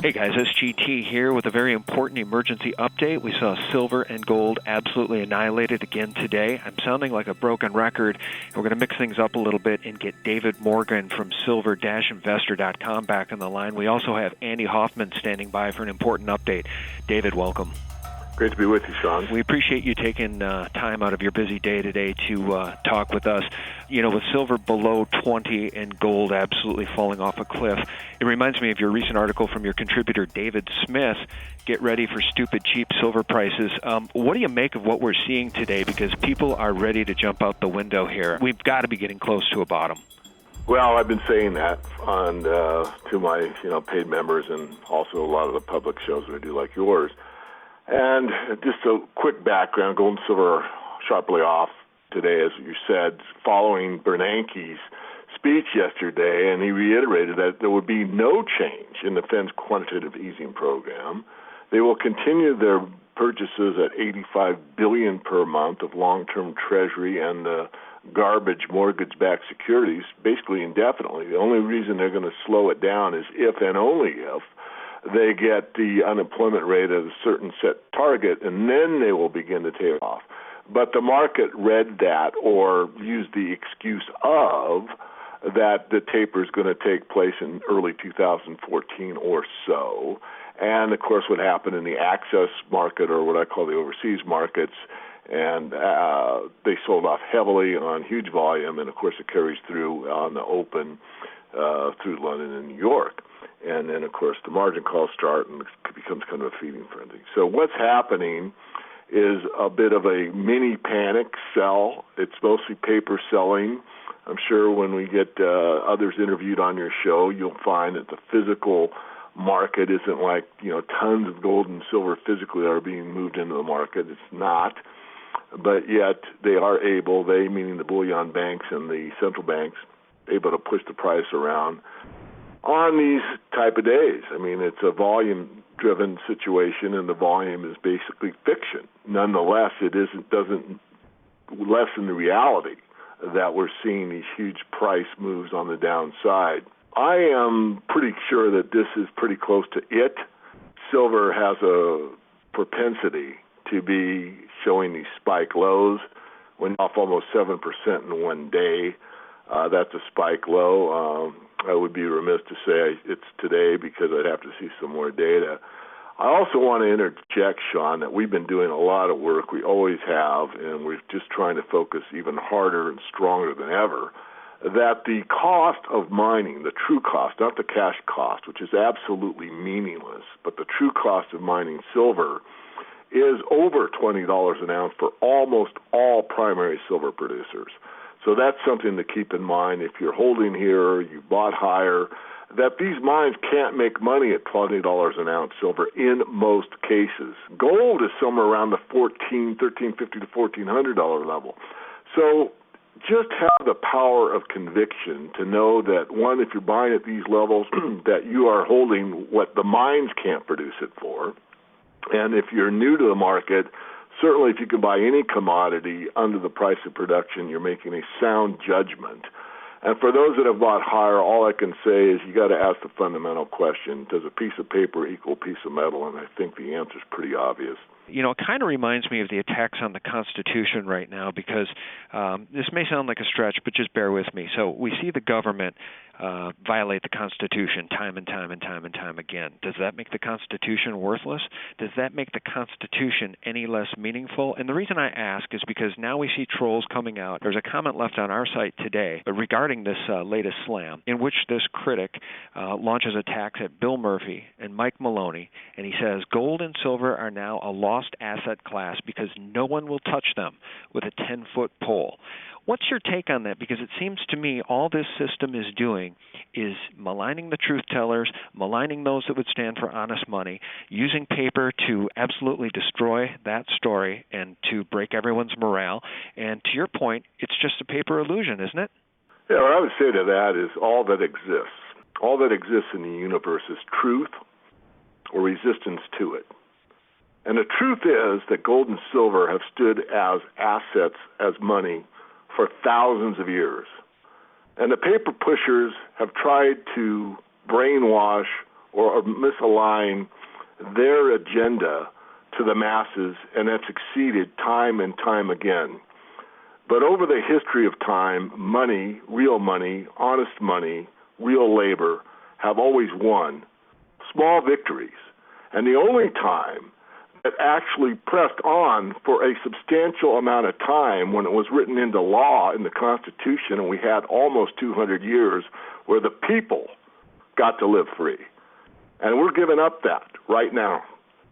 Hey guys, SGT here with a very important emergency update. We saw silver and gold absolutely annihilated again today. I'm sounding like a broken record, and we're going to mix things up a little bit and get David Morgan from silver-investor.com back on the line. We also have Andy Hoffman standing by for an important update. David, welcome. Great to be with you, Sean. We appreciate you taking time out of your busy day today to talk with us. You know, with silver below 20 and gold absolutely falling off a cliff, it reminds me of your recent article from your contributor, David Smith, Get Ready for Stupid Cheap Silver Prices. What do you make of what we're seeing today? Because people are ready to jump out the window here. We've got to be getting close to a bottom. Well, I've been saying that on to my paid members and also a lot of the public shows that I do like yours. And just a quick background, gold and silver are sharply off today, as you said, following Bernanke's speech yesterday, and he reiterated that there would be no change in the Fed's quantitative easing program. They will continue their purchases at $85 billion per month of long-term Treasury and garbage mortgage-backed securities, basically indefinitely. The only reason they're going to slow it down is if and only if they get the unemployment rate at a certain set target, and then they will begin to taper off. But the market read that or used the excuse of that the taper is going to take place in early 2014 or so. And, of course, what happened in the access market, or what I call the overseas markets, and they sold off heavily on huge volume, and, of course, it carries through on the open through London and New York. And then, of course, the margin calls start and it becomes kind of a feeding frenzy. So what's happening is a bit of a mini panic sell. It's mostly paper selling. I'm sure when we get others interviewed on your show, you'll find that the physical market isn't like, tons of gold and silver physically are being moved into the market. It's not. But yet they are able, they meaning the bullion banks and the central banks, able to push the price around on these type of days. I mean, it's a volume-driven situation, and the volume is basically fiction. Nonetheless, it doesn't lessen the reality that we're seeing these huge price moves on the downside. I am pretty sure that this is pretty close to it. Silver has a propensity to be showing these spike lows. Went off almost 7% in one day. That's a spike low. I would be remiss to say it's today because I'd have to see some more data. I also want to interject, Sean, that we've been doing a lot of work. We always have, and we're just trying to focus even harder and stronger than ever, that the cost of mining, the true cost, not the cash cost, which is absolutely meaningless, but the true cost of mining silver is over $20 an ounce for almost all primary silver producers. So that's something to keep in mind if you're holding here, you bought higher, that these mines can't make money at $20 an ounce silver in most cases. Gold is somewhere around the $1,350 to $1,400 level. So just have the power of conviction to know that, one, if you're buying at these levels, that you are holding what the mines can't produce it for. And if you're new to the market, certainly if you can buy any commodity under the price of production, you're making a sound judgment. And for those that have bought higher, all I can say is you got to ask the fundamental question, does a piece of paper equal a piece of metal? And I think the answer is pretty obvious. It kind of reminds me of the attacks on the Constitution right now because this may sound like a stretch, but just bear with me. So we see the government violate the Constitution time and time and time and time again. Does that make the Constitution worthless? Does that make the Constitution any less meaningful? And the reason I ask is because now we see trolls coming out. There's a comment left on our site today regarding this latest slam in which this critic launches attacks at Bill Murphy and Mike Maloney, and he says gold and silver are now a lost asset class because no one will touch them with a 10-foot pole. What's your take on that? Because it seems to me all this system is doing is maligning the truth tellers, maligning those that would stand for honest money, using paper to absolutely destroy that story and to break everyone's morale. And to your point, it's just a paper illusion, isn't it? Yeah, what I would say to that is all that exists. All that exists in the universe is truth or resistance to it. And the truth is that gold and silver have stood as assets, as money, for thousands of years. And the paper pushers have tried to brainwash or misalign their agenda to the masses, and have succeeded time and time again. But over the history of time, money, real money, honest money, real labor have always won small victories. And the only time that actually pressed on for a substantial amount of time, when it was written into law in the Constitution, and we had almost 200 years where the people got to live free. And we're giving up that right now.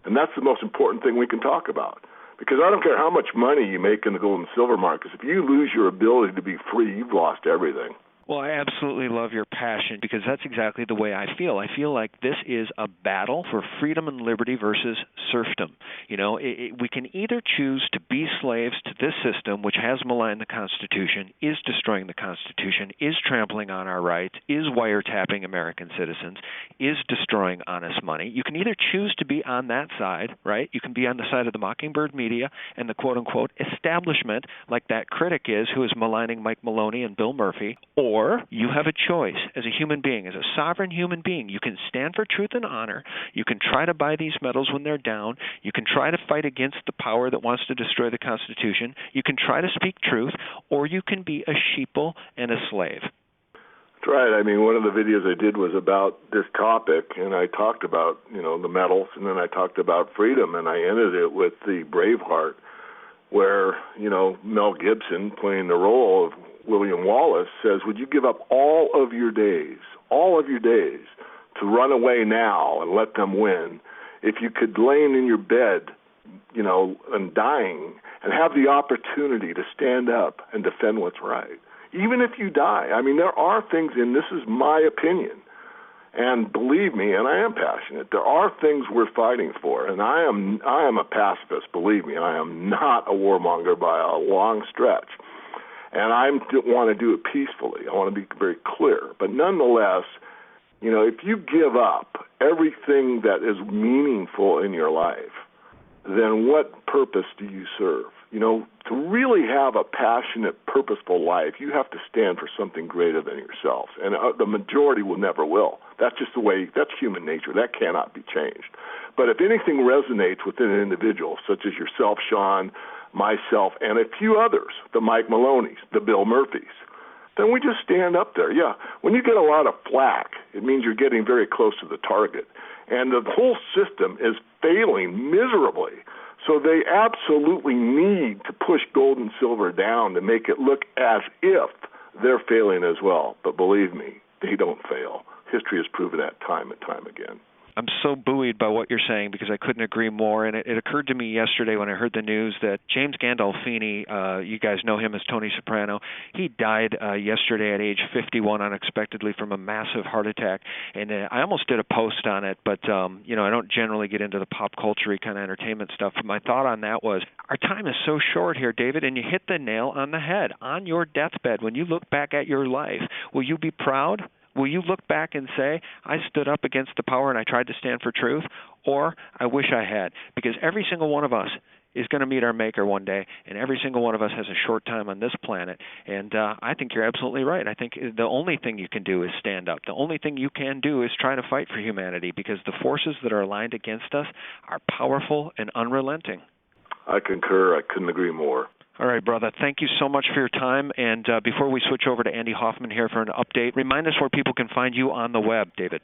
And that's the most important thing we can talk about. Because I don't care how much money you make in the gold and silver markets, if you lose your ability to be free, you've lost everything. Well, I absolutely love your passion, because that's exactly the way I feel. I feel like this is a battle for freedom and liberty versus serfdom. You know, we can either choose to be slaves to this system, which has maligned the Constitution, is destroying the Constitution, is trampling on our rights, is wiretapping American citizens, is destroying honest money. You can either choose to be on that side, right? You can be on the side of the mockingbird media and the quote-unquote establishment, like that critic is who is maligning Mike Maloney and Bill Murphy, or you have a choice as a human being, as a sovereign human being. You can stand for truth and honor. You can try to buy these medals when they're down. You can try to fight against the power that wants to destroy the Constitution. You can try to speak truth, or you can be a sheeple and a slave. That's right. I mean, one of the videos I did was about this topic, and I talked about, the medals, and then I talked about freedom, and I ended it with the Braveheart, where, Mel Gibson, playing the role of William Wallace, says, would you give up all of your days, to run away now and let them win, if you could laying in your bed, and dying, and have the opportunity to stand up and defend what's right, even if you die? I mean, there are things, and this is my opinion, and believe me, and I am passionate, there are things we're fighting for, and I am a pacifist, believe me, I am not a warmonger by a long stretch. And I want to do it peacefully. I want to be very clear. But nonetheless, if you give up everything that is meaningful in your life, then what purpose do you serve? To really have a passionate, purposeful life, you have to stand for something greater than yourself. And the majority never will. That's just the way, that's human nature. That cannot be changed. But if anything resonates within an individual, such as yourself, Sean, myself, and a few others, the Mike Maloneys, the Bill Murphys, then we just stand up there. Yeah, when you get a lot of flack, it means you're getting very close to the target. And the whole system is failing miserably. So they absolutely need to push gold and silver down to make it look as if they're failing as well. But believe me, they don't fail. History has proven that time and time again. I'm so buoyed by what you're saying, because I couldn't agree more. And it occurred to me yesterday when I heard the news that James Gandolfini, you guys know him as Tony Soprano, he died yesterday at age 51 unexpectedly from a massive heart attack. And I almost did a post on it, but I don't generally get into the pop culture kind of entertainment stuff. But my thought on that was, our time is so short here, David, and you hit the nail on the head. On your deathbed, when you look back at your life, will you be proud? Will you look back and say, I stood up against the power and I tried to stand for truth? Or I wish I had? Because every single one of us is going to meet our maker one day, and every single one of us has a short time on this planet. And I think you're absolutely right. I think the only thing you can do is stand up. The only thing you can do is try to fight for humanity, because the forces that are aligned against us are powerful and unrelenting. I concur. I couldn't agree more. All right, brother. Thank you so much for your time. And before we switch over to Andy Hoffman here for an update, remind us where people can find you on the web, David.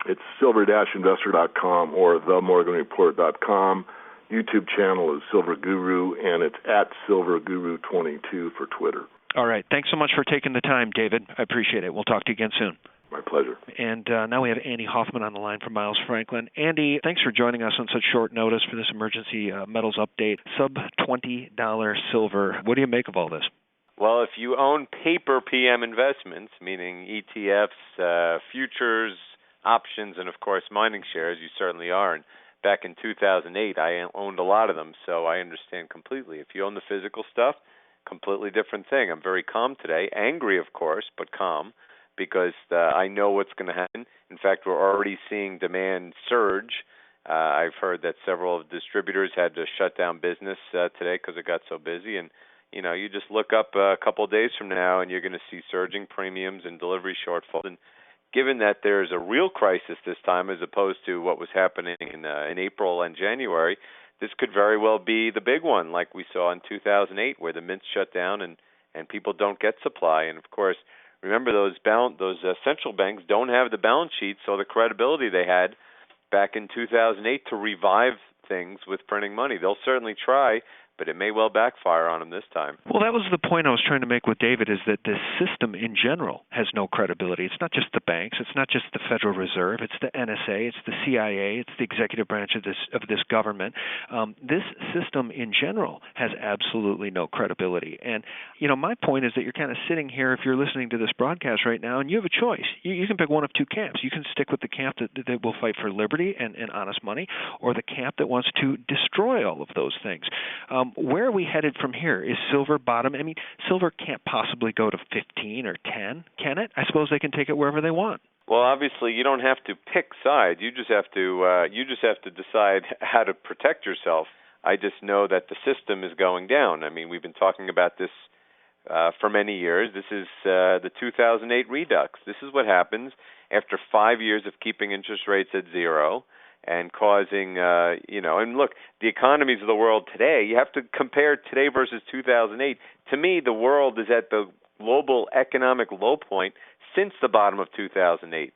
It's silver-investor.com or themorganreport.com. YouTube channel is Silver Guru, and it's at SilverGuru22 for Twitter. All right. Thanks so much for taking the time, David. I appreciate it. We'll talk to you again soon. My pleasure. And now we have Andy Hoffman on the line from Miles Franklin. Andy, thanks for joining us on such short notice for this emergency metals update. Sub-$20 silver. What do you make of all this? Well, if you own paper PM investments, meaning ETFs, futures, options, and, of course, mining shares, you certainly are. And back in 2008, I owned a lot of them, so I understand completely. If you own the physical stuff, completely different thing. I'm very calm today. Angry, of course, but calm, because I know what's going to happen. In fact, we're already seeing demand surge. I've heard that several distributors had to shut down business today because it got so busy. And, you just look up a couple of days from now and you're going to see surging premiums and delivery shortfalls. And given that there's a real crisis this time as opposed to what was happening in April and January, this could very well be the big one like we saw in 2008 where the mints shut down and people don't get supply. And, of course, remember those central banks don't have the balance sheets or the credibility they had back in 2008 to revive things with printing money. They'll certainly try, but it may well backfire on them this time. Well, that was the point I was trying to make with David, is that this system in general has no credibility. It's not just the banks. It's not just the Federal Reserve. It's the NSA. It's the CIA. It's the executive branch of this government. This system in general has absolutely no credibility. And, my point is that you're kind of sitting here, if you're listening to this broadcast right now, and you have a choice. You can pick one of two camps. You can stick with the camp that will fight for liberty and honest money, or the camp that wants to destroy all of those things. Where are we headed from here? Is silver bottom? I mean, silver can't possibly go to 15 or 10, can it? I suppose they can take it wherever they want. Well, obviously, you don't have to pick sides. You just have to decide how to protect yourself. I just know that the system is going down. I mean, we've been talking about this for many years. This is the 2008 redux. This is what happens after 5 years of keeping interest rates at zero and causing, and look, the economies of the world today, you have to compare today versus 2008. To me, the world is at the global economic low point since the bottom of 2008.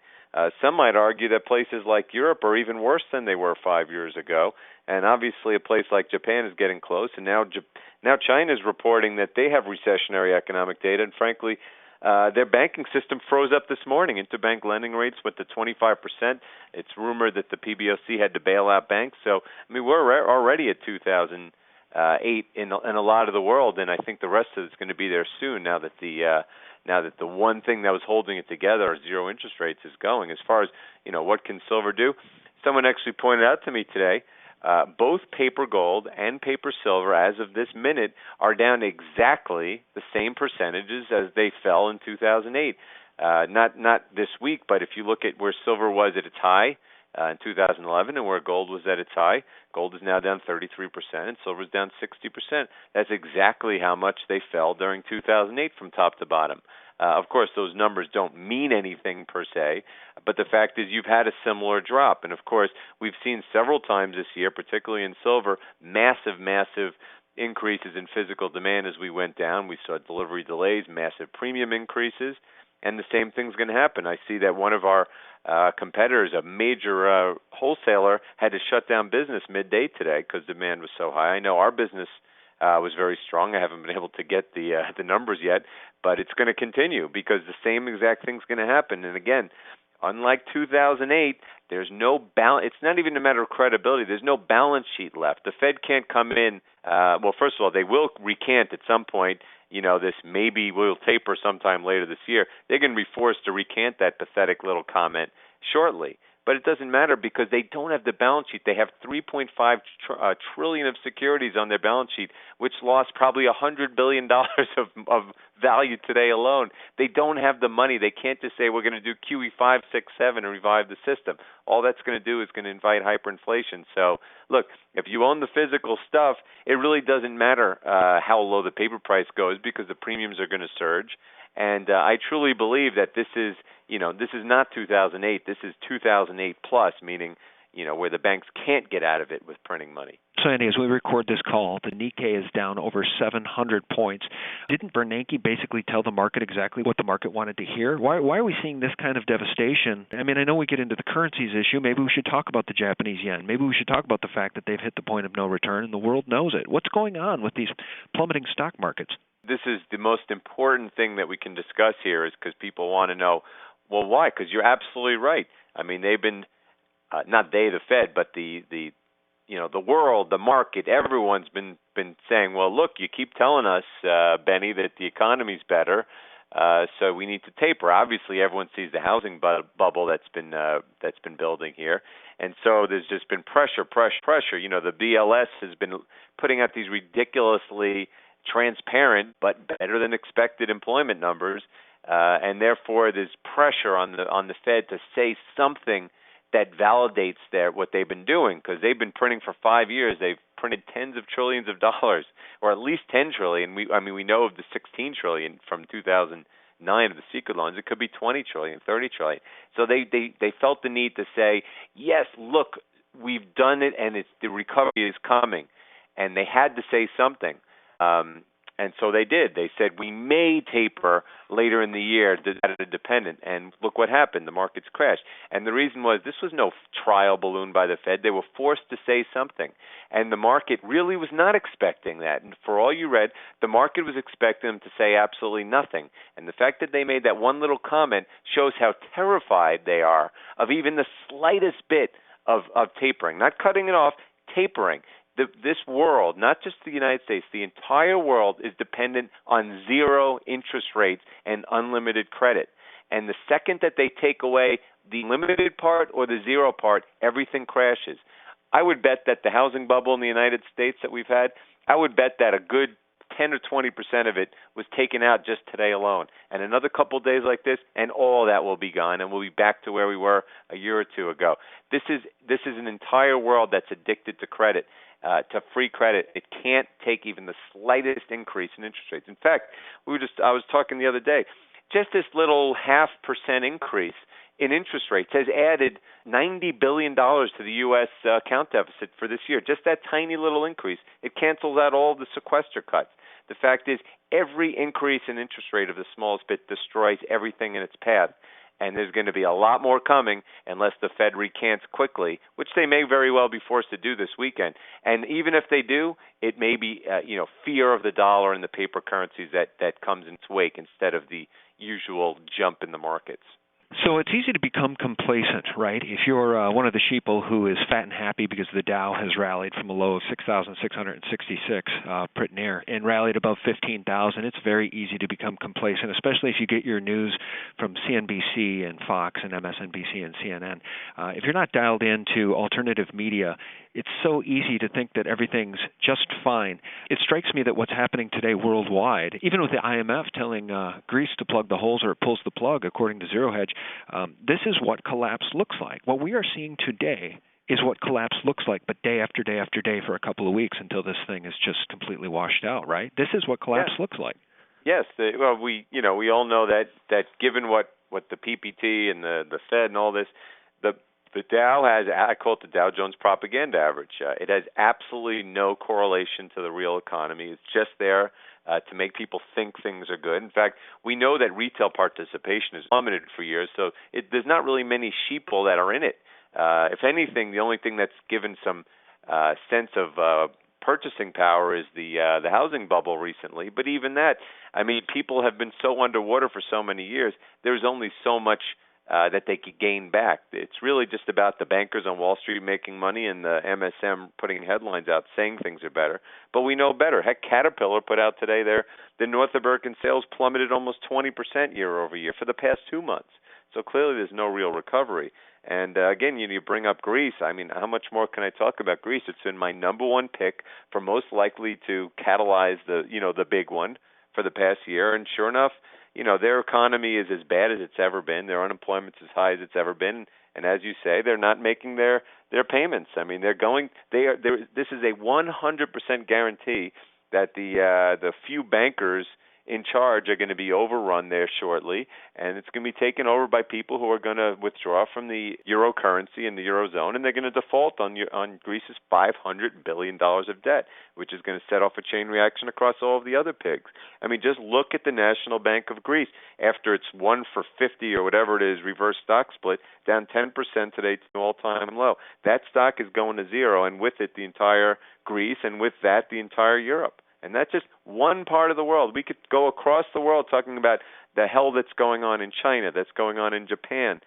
Some might argue that places like Europe are even worse than they were 5 years ago, and obviously a place like Japan is getting close, and now China is reporting that they have recessionary economic data, and frankly, their banking system froze up this morning. Interbank lending rates went to 25%. It's rumored that the PBOC had to bail out banks. So, I mean, we're already at 2008 in a lot of the world, and I think the rest of it's going to be there soon. Now that the one thing that was holding it together, zero interest rates, is going. As far as what can silver do, someone actually pointed out to me today. Both paper gold and paper silver, as of this minute, are down exactly the same percentages as they fell in 2008. Not this week, but if you look at where silver was at its high in 2011 and where gold was at its high, gold is now down 33% and silver is down 60%. That's exactly how much they fell during 2008 from top to bottom. Of course, those numbers don't mean anything per se, but the fact is you've had a similar drop. And, of course, we've seen several times this year, particularly in silver, massive increases in physical demand as we went down. We saw delivery delays, massive premium increases, and the same thing's going to happen. I see that one of our competitors, a major wholesaler, had to shut down business midday today because demand was so high. I know our business was very strong. I haven't been able to get the numbers yet, but it's going to continue because the same exact thing's going to happen. And again, unlike 2008, there's no balance. It's not even a matter of credibility. There's no balance sheet left. The Fed can't come in. Well, first of all, they will recant at some point. This maybe will taper sometime later this year. They're going to be forced to recant that pathetic little comment shortly. But it doesn't matter because they don't have the balance sheet. They have $3.5 trillion of securities on their balance sheet, which lost probably $100 billion of value today alone. They don't have the money. They can't just say we're going to do QE 5, 6, 7 and revive the system. All that's going to do is going to invite hyperinflation. So, look, if you own the physical stuff, it really doesn't matter how low the paper price goes because the premiums are going to surge. And I truly believe that this is not 2008. This is 2008 plus, meaning, where the banks can't get out of it with printing money. So, Andy, as we record this call, the Nikkei is down over 700 points. Didn't Bernanke basically tell the market exactly what the market wanted to hear? Why are we seeing this kind of devastation? I mean, I know we get into the currencies issue. Maybe we should talk about the Japanese yen. Maybe we should talk about the fact that they've hit the point of no return and the world knows it. What's going on with these plummeting stock markets? This is the most important thing that we can discuss here is because people want to know, well, why? Because you're absolutely right. I mean, they've been, not they, the Fed, but the world, the market, everyone's been saying, well, look, you keep telling us, Benny, that the economy's better, so we need to taper. Obviously, everyone sees the housing bubble that's been building here, and so there's just been pressure. The BLS has been putting out these ridiculously transparent but better than expected employment numbers, and therefore there's pressure on the Fed to say something that validates what they've been doing because they've been printing for 5 years. They've printed tens of trillions of dollars, or at least 10 trillion. We know of the 16 trillion from 2000 9 of the secret loans. It could be 20 trillion, 30 trillion. So they felt the need to say, yes, look, we've done it, and the recovery is coming. And they had to say something. And so they did. They said, we may taper later in the year at a dependent. And look what happened. The markets crashed. And the reason was this was no trial balloon by the Fed. They were forced to say something. And the market really was not expecting that. And for all you read, the market was expecting them to say absolutely nothing. And the fact that they made that one little comment shows how terrified they are of even the slightest bit of tapering. Not cutting it off, tapering. This world, not just the United States, the entire world is dependent on zero interest rates and unlimited credit. And the second that they take away the limited part or the zero part, everything crashes. I would bet that the housing bubble in the United States that we've had, I would bet that a good 10 or 20% of it was taken out just today alone. And another couple of days like this, and all that will be gone, and we'll be back to where we were a year or two ago. This is an entire world that's addicted to credit. To free credit. It can't take even the slightest increase in interest rates. In fact, I was talking the other day, just this little 0.5% increase in interest rates has added $90 billion to the U.S. account deficit for this year. Just that tiny little increase, it cancels out all the sequester cuts. The fact is, every increase in interest rate of the smallest bit destroys everything in its path. And there's going to be a lot more coming unless the Fed recants quickly, which they may very well be forced to do this weekend. And even if they do, it may be fear of the dollar and the paper currencies that comes in its wake instead of the usual jump in the markets. So it's easy to become complacent, right? If you're one of the sheeple who is fat and happy because the Dow has rallied from a low of 6,666 print near and rallied above 15,000, it's very easy to become complacent, especially if you get your news from CNBC and Fox and MSNBC and CNN. If you're not dialed into alternative media, it's so easy to think that everything's just fine. It strikes me that what's happening today worldwide, even with the IMF telling Greece to plug the holes or it pulls the plug, according to Zero Hedge, this is what collapse looks like. What we are seeing today is what collapse looks like, but day after day after day for a couple of weeks until this thing is just completely washed out, right? This is what collapse looks like. Yes. We all know that given what the PPT and the Fed and all this, the Dow has, I call it the Dow Jones propaganda average. It has absolutely no correlation to the real economy. It's just there to make people think things are good. In fact, we know that retail participation has plummeted for years, so there's not really many sheeple that are in it. If anything, the only thing that's given some sense of purchasing power is the housing bubble recently. But even that, I mean, people have been so underwater for so many years, there's only so much that they could gain back. It's really just about the bankers on Wall Street making money and the MSM putting headlines out saying things are better. But we know better. Heck, Caterpillar put out today the North American sales plummeted almost 20% year over year for the past 2 months. So clearly there's no real recovery. And again, you bring up Greece. I mean, how much more can I talk about Greece? It's been my number one pick for most likely to catalyze the big one for the past year. And sure enough, their economy is as bad as it's ever been. Their unemployment's as high as it's ever been. And as you say, they're not making their payments. I mean, this is a 100% guarantee that the few bankers in charge are going to be overrun there shortly, and it's going to be taken over by people who are going to withdraw from the euro currency and the eurozone, and they're going to default on Greece's $500 billion of debt, which is going to set off a chain reaction across all of the other pigs. I mean, just look at the National Bank of Greece. After its 1 for 50 or whatever it is reverse stock split, down 10% today to an all-time low. That stock is going to zero, and with it the entire Greece, and with that the entire Europe. And that's just one part of the world. We could go across the world talking about the hell that's going on in China, that's going on in Japan,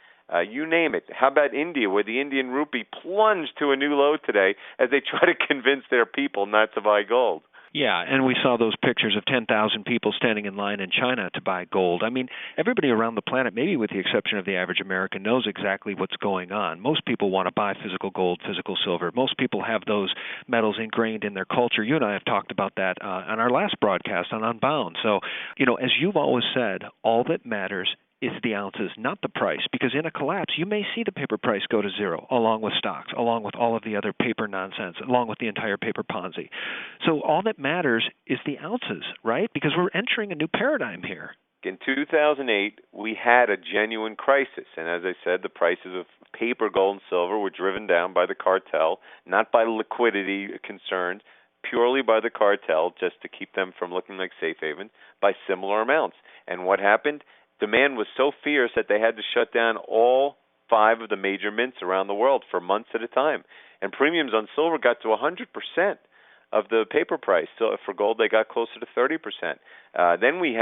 you name it. How about India, where the Indian rupee plunged to a new low today as they try to convince their people not to buy gold? Yeah, and we saw those pictures of 10,000 people standing in line in China to buy gold. I mean, everybody around the planet, maybe with the exception of the average American, knows exactly what's going on. Most people want to buy physical gold, physical silver. Most people have those metals ingrained in their culture. You and I have talked about that on our last broadcast on Unbound. So, as you've always said, all that matters is the ounces, not the price, because in a collapse, you may see the paper price go to zero, along with stocks, along with all of the other paper nonsense, along with the entire paper Ponzi. So all that matters is the ounces, right? Because we're entering a new paradigm here. In 2008, we had a genuine crisis, and as I said, the prices of paper gold and silver were driven down by the cartel, not by liquidity concerns, purely by the cartel, just to keep them from looking like safe havens, by similar amounts. And what happened? Demand was so fierce that they had to shut down all 5 of the major mints around the world for months at a time. And premiums on silver got to 100% of the paper price. So for gold, they got closer to 30%. Then we've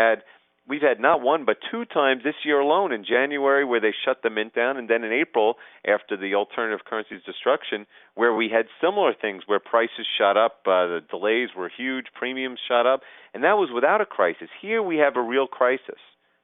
had not one but 2 times this year alone, in January where they shut the mint down, and then in April after the alternative currency's destruction, where we had similar things where prices shot up, the delays were huge, premiums shot up, and that was without a crisis. Here we have a real crisis.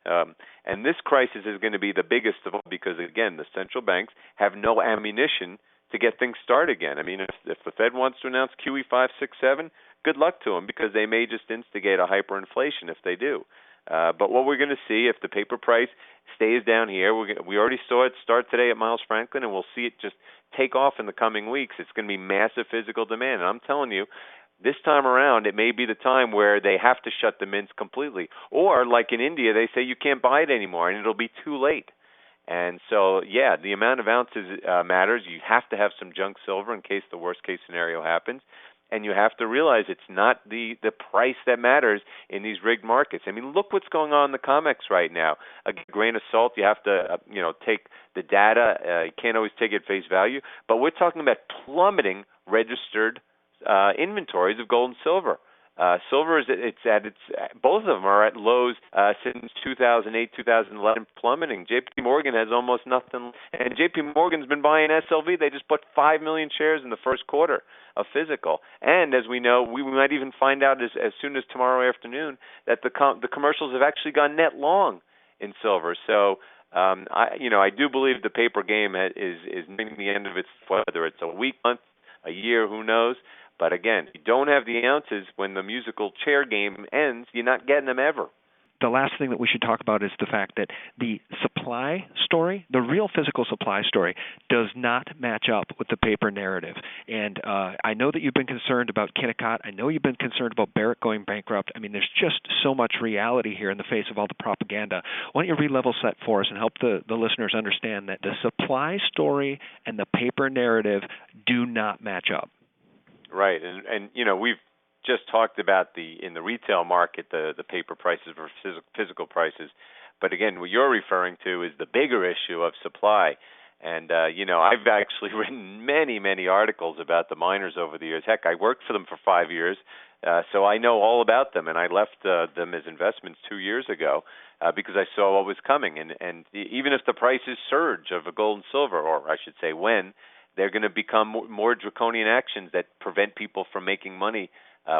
And this crisis is going to be the biggest of all because, again, the central banks have no ammunition to get things started again. I mean, if the Fed wants to announce QE 5, 6, 7, good luck to them because they may just instigate a hyperinflation if they do. But what we're going to see if the paper price stays down here, we already saw it start today at Miles Franklin, and we'll see it just take off in the coming weeks. It's going to be massive physical demand. And I'm telling you, this time around, it may be the time where they have to shut the mints completely. Or, like in India, they say you can't buy it anymore, and it'll be too late. And so, yeah, the amount of ounces matters. You have to have some junk silver in case the worst-case scenario happens. And you have to realize it's not the price that matters in these rigged markets. I mean, look what's going on in the COMEX right now. A grain of salt, you have to, take the data. You can't always take it at face value. But we're talking about plummeting registered inventories of gold and silver. Silver is both of them are at lows since 2008, 2011, plummeting. JP Morgan has almost nothing, and JP Morgan's been buying SLV. They just bought 5 million shares in the first quarter of physical. And as we know, we might even find out as soon as tomorrow afternoon that the commercials have actually gone net long in silver. So I do believe the paper game is nearing the end of its, whether it's a week, month, a year, who knows. But again, if you don't have the ounces when the musical chair game ends, you're not getting them ever. The last thing that we should talk about is the fact that the supply story, the real physical supply story, does not match up with the paper narrative. And I know that you've been concerned about Kennecott. I know you've been concerned about Barrick going bankrupt. I mean, there's just so much reality here in the face of all the propaganda. Why don't you re-level set for us and help the listeners understand that the supply story and the paper narrative do not match up? Right, and we've just talked about in the retail market the paper prices versus physical prices, but again, what you're referring to is the bigger issue of supply. And I've actually written many articles about the miners over the years. Heck, I worked for them for 5 years, so I know all about them. And I left them as investments 2 years ago because I saw what was coming. And even if the prices surge of a gold and silver, or I should say when, they're going to become more draconian actions that prevent people from making money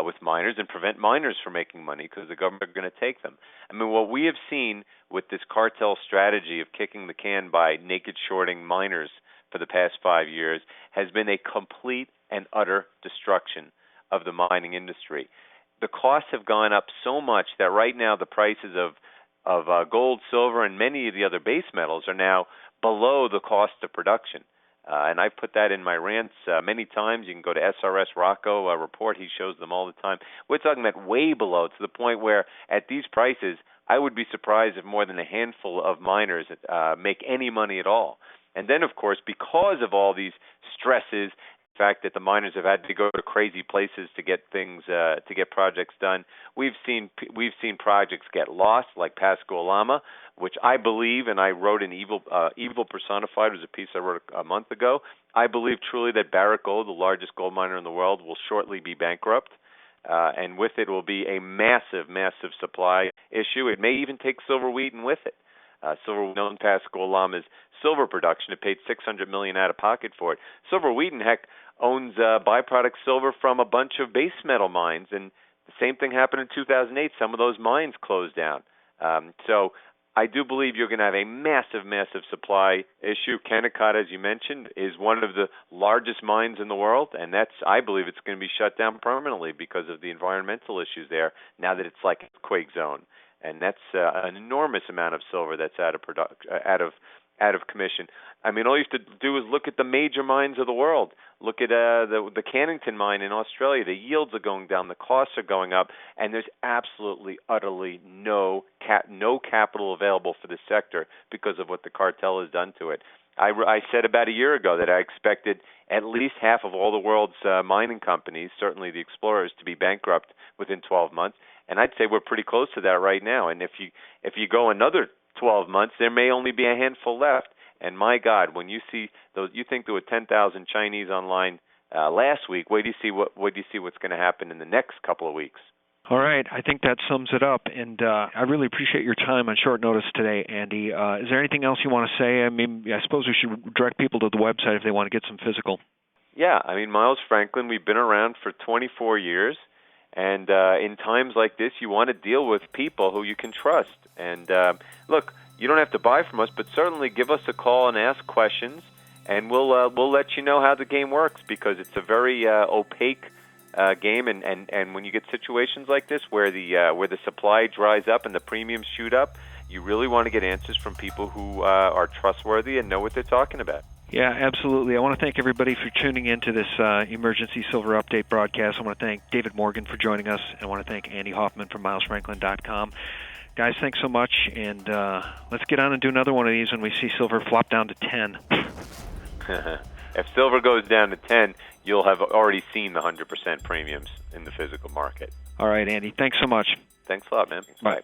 with miners and prevent miners from making money because the government are going to take them. I mean, what we have seen with this cartel strategy of kicking the can by naked shorting miners for the past 5 years has been a complete and utter destruction of the mining industry. The costs have gone up so much that right now the prices of gold, silver, and many of the other base metals are now below the cost of production. And I put that in my rants many times. You can go to SRS Rocco report. He shows them all the time. We're talking about way below, to the point where at these prices, I would be surprised if more than a handful of miners make any money at all. And then, of course, because of all these stresses, the fact that the miners have had to go to crazy places to get things, to get projects done, we've seen projects get lost, like Pasco Lama, which I believe, and I wrote in Evil Personified, was a piece I wrote a month ago. I believe truly that Barrick Gold, the largest gold miner in the world, will shortly be bankrupt, and with it will be a massive supply issue. It may even take Silver Wheaton with it. Silver, known Pasco Lama's silver production, it paid $600 million out of pocket for it. Silver Wheaton, heck, owns byproduct silver from a bunch of base metal mines, and the same thing happened in 2008. Some of those mines closed down. So I do believe you're going to have a massive supply issue. Kennecott, as you mentioned, is one of the largest mines in the world, and I believe it's going to be shut down permanently because of the environmental issues there, now that it's like a quake zone. And that's an enormous amount of silver that's out of out of commission. I mean, all you have to do is look at the major mines of the world. Look at the Cannington mine in Australia. The yields are going down, the costs are going up, and there's absolutely, utterly no capital available for the sector because of what the cartel has done to it. I said about a year ago that I expected at least half of all the world's mining companies, certainly the explorers, to be bankrupt within 12 months, and I'd say we're pretty close to that right now. And if you go another 12 months, there may only be a handful left. And my God, when you see those, you think there were 10,000 Chinese online last week. Wait do you see what's going to happen in the next couple of weeks? All right, I think that sums it up, and I really appreciate your time on short notice today, Andy. Is there anything else you want to say? I mean, I suppose we should direct people to the website if they want to get some physical. Yeah, I mean, Miles Franklin, we've been around for 24 years, and in times like this, you want to deal with people who you can trust. And look, you don't have to buy from us, but certainly give us a call and ask questions, and we'll let you know how the game works, because it's a very opaque game, and when you get situations like this where the supply dries up and the premiums shoot up, you really want to get answers from people who are trustworthy and know what they're talking about. Yeah, absolutely. I want to thank everybody for tuning into this Emergency Silver Update broadcast. I want to thank David Morgan for joining us. I want to thank Andy Hoffman from MilesFranklin.com. Guys, thanks so much, and let's get on and do another one of these when we see silver flop down to 10. If silver goes down to 10, you'll have already seen the 100% premiums in the physical market. All right, Andy. Thanks so much. Thanks a lot, man. Bye.